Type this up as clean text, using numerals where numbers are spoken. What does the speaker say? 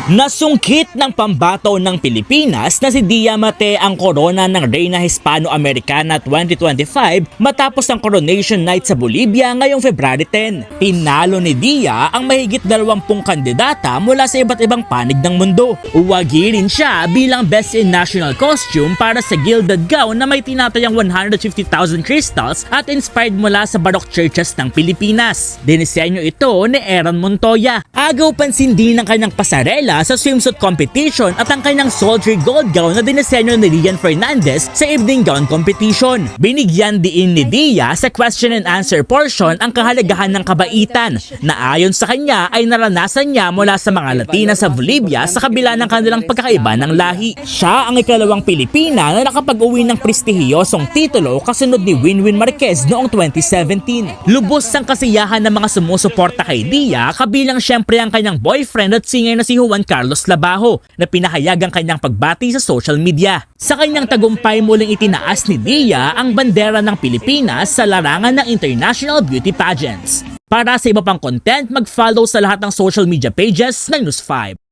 Nasungkit ng pambato ng Pilipinas na si Dia Mate ang korona ng Reyna Hispano-Americana 2025 matapos ang coronation night sa Bolivia ngayong February 10. Pinalo ni Dia ang mahigit 20 kandidata mula sa iba't ibang panig ng mundo. Uwagi rin siya bilang Best in National Costume para sa gilded gown na may tinatayang 150,000 crystals at inspired mula sa Baroque churches ng Pilipinas. Dinisenyo ito ni Aaron Montoya. Agaw pansin din ng kanyang pasarela sa swimsuit competition at ang kanyang sultry gold gown na dinisenyo ni Rian Fernandez sa evening gown competition. Binigyan diin ni Dia sa question and answer portion ang kahalagahan ng kabaitan na ayon sa kanya ay naranasan niya mula sa mga Latina sa Bolivia sa kabila ng kanilang pagkakaiba ng lahi. Siya ang ikalawang Pilipina na nakapag-uwi ng prestihiyosong titulo kasunod ni Winwin Marquez noong 2017. Lubos ang kasiyahan ng mga sumusuporta kay Dia kabilang syempre ang kanyang boyfriend at singer na si Juan Carlos Labajo na pinahayag ang kanyang pagbati sa social media. Sa kanyang tagumpay muling itinaas ni Dia ang bandera ng Pilipinas sa larangan ng international beauty pageants. Para sa iba pang content, mag-follow sa lahat ng social media pages ng News 5.